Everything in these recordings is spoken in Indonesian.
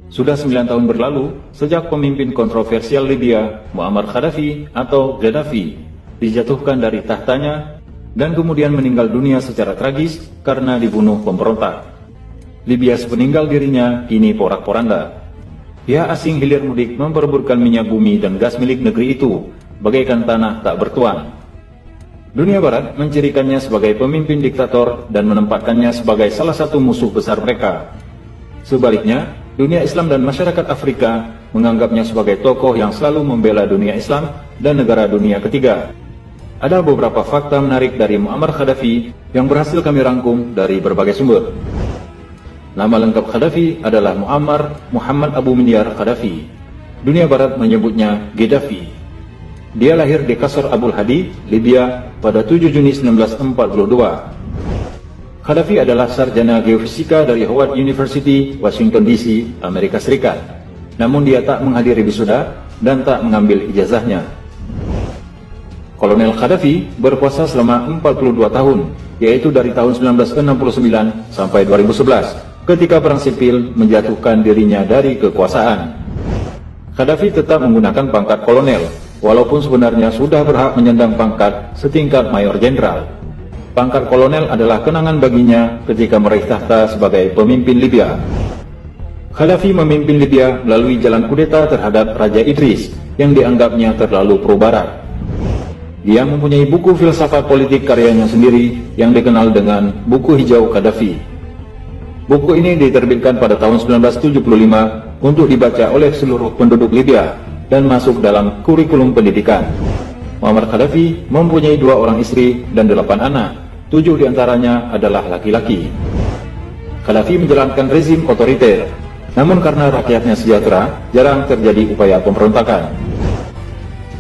Sudah 9 tahun berlalu sejak pemimpin kontroversial Libya, Muammar Gaddafi atau Gaddafi, dijatuhkan dari tahtanya dan kemudian meninggal dunia secara tragis karena dibunuh pemberontak. Libya sepeninggal dirinya kini porak-poranda. Pihak asing hilir mudik memperebutkan minyak bumi dan gas milik negeri itu, bagaikan tanah tak bertuan. Dunia Barat mencirikannya sebagai pemimpin diktator dan menempatkannya sebagai salah satu musuh besar mereka. Sebaliknya, dunia Islam dan masyarakat Afrika menganggapnya sebagai tokoh yang selalu membela dunia Islam dan negara dunia ketiga. Ada beberapa fakta menarik dari Muammar Gaddafi yang berhasil kami rangkum dari berbagai sumber. Nama lengkap Gaddafi adalah Muammar Muhammad Abu Minyar Gaddafi. Dunia Barat menyebutnya Gaddafi. Dia lahir di Qasr Abul Hadi, Libya pada 7 Juni 1942. Gaddafi adalah sarjana geofisika dari Howard University, Washington DC, Amerika Serikat. Namun dia tak menghadiri wisuda dan tak mengambil ijazahnya. Kolonel Gaddafi berkuasa selama 42 tahun, yaitu dari tahun 1969 sampai 2011, ketika perang sipil menjatuhkan dirinya dari kekuasaan. Gaddafi tetap menggunakan pangkat kolonel, walaupun sebenarnya sudah berhak menyandang pangkat setingkat mayor jenderal. Pangkat kolonel adalah kenangan baginya ketika meraih tahta sebagai pemimpin Libya. Gaddafi memimpin Libya melalui jalan kudeta terhadap Raja Idris yang dianggapnya terlalu pro-barat. Dia mempunyai buku filsafat politik karyanya sendiri yang dikenal dengan Buku Hijau Gaddafi. Buku ini diterbitkan pada tahun 1975 untuk dibaca oleh seluruh penduduk Libya dan masuk dalam kurikulum pendidikan. Muammar Gaddafi mempunyai 2 orang istri dan 8 anak. 7 diantaranya adalah laki-laki. Gaddafi menjalankan rezim otoriter, namun karena rakyatnya sejahtera, jarang terjadi upaya pemberontakan.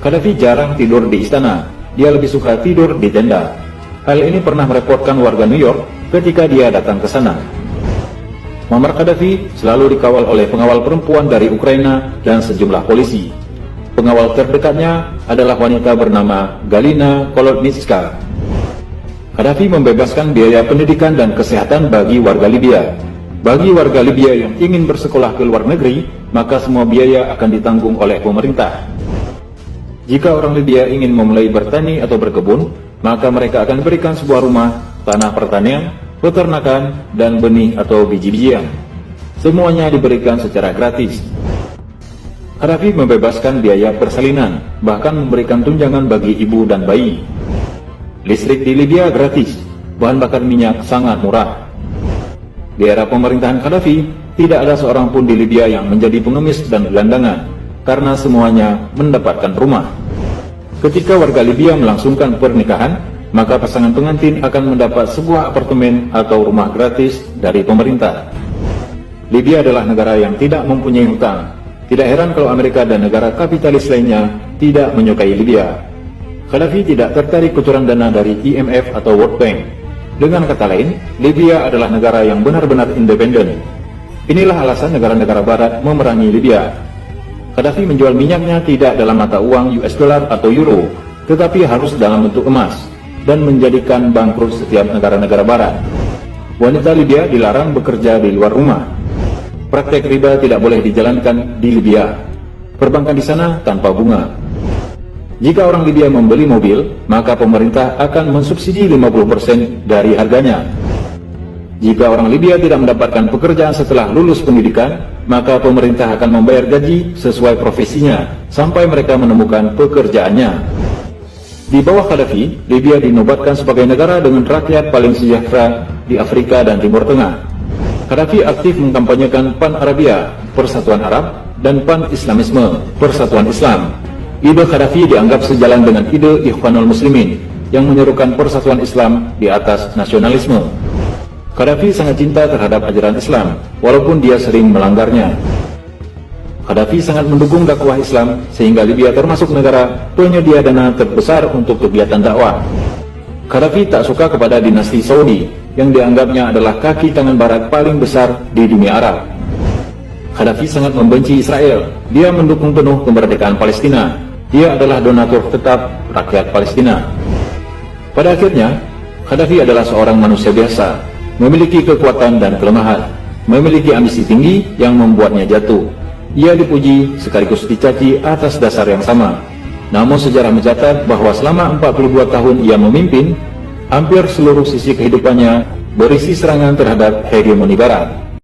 Gaddafi jarang tidur di istana, dia lebih suka tidur di tenda. Hal ini pernah merepotkan warga New York ketika dia datang ke sana. Muammar Gaddafi selalu dikawal oleh pengawal perempuan dari Ukraina dan sejumlah polisi. Pengawal terdekatnya adalah wanita bernama Galina Kolodnitska. Gaddafi membebaskan biaya pendidikan dan kesehatan bagi warga Libya. Bagi warga Libya yang ingin bersekolah ke luar negeri, maka semua biaya akan ditanggung oleh pemerintah. Jika orang Libya ingin memulai bertani atau berkebun, maka mereka akan diberikan sebuah rumah, tanah pertanian, peternakan, dan benih atau biji-bijian. Semuanya diberikan secara gratis. Gaddafi membebaskan biaya persalinan, bahkan memberikan tunjangan bagi ibu dan bayi. Listrik di Libya gratis, bahan bakar minyak sangat murah. Di era pemerintahan Gaddafi, tidak ada seorang pun di Libya yang menjadi pengemis dan gelandangan, karena semuanya mendapatkan rumah. Ketika warga Libya melangsungkan pernikahan, maka pasangan pengantin akan mendapat sebuah apartemen atau rumah gratis dari pemerintah. Libya adalah negara yang tidak mempunyai hutang. Tidak heran kalau Amerika dan negara kapitalis lainnya tidak menyukai Libya. Gaddafi tidak tertarik kucuran dana dari IMF atau World Bank. Dengan kata lain, Libya adalah negara yang benar-benar independen. Inilah alasan negara-negara barat memerangi Libya. Gaddafi menjual minyaknya tidak dalam mata uang US dollar atau euro, tetapi harus dalam bentuk emas, dan menjadikan bangkrut setiap negara-negara barat. Wanita Libya dilarang bekerja di luar rumah. Praktek riba tidak boleh dijalankan di Libya. Perbankan di sana tanpa bunga. Jika orang Libya membeli mobil, maka pemerintah akan mensubsidi 50% dari harganya. Jika orang Libya tidak mendapatkan pekerjaan setelah lulus pendidikan, maka pemerintah akan membayar gaji sesuai profesinya sampai mereka menemukan pekerjaannya. Di bawah Gaddafi, Libya dinobatkan sebagai negara dengan rakyat paling sejahtera di Afrika dan Timur Tengah. Gaddafi aktif mengkampanyekan Pan-Arabia, Persatuan Arab, dan Pan-Islamisme, Persatuan Islam. Ide Gaddafi dianggap sejalan dengan ide Ikhwanul Muslimin yang menyerukan persatuan Islam di atas nasionalisme. Gaddafi sangat cinta terhadap ajaran Islam, walaupun dia sering melanggarnya. Gaddafi sangat mendukung dakwah Islam, sehingga Libya termasuk negara penyedia dana terbesar untuk kegiatan dakwah. Gaddafi tak suka kepada dinasti Saudi, yang dianggapnya adalah kaki tangan barat paling besar di dunia Arab. Gaddafi sangat membenci Israel. Dia mendukung penuh kemerdekaan Palestina. Dia adalah donatur tetap rakyat Palestina. Pada akhirnya, Gaddafi adalah seorang manusia biasa, memiliki kekuatan dan kelemahan. memiliki ambisi tinggi yang membuatnya jatuh. Ia dipuji sekaligus dicaci atas dasar yang sama. Namun sejarah mencatat bahwa selama 42 tahun ia memimpin, hampir seluruh sisi kehidupannya berisi serangan terhadap hegemoni Barat.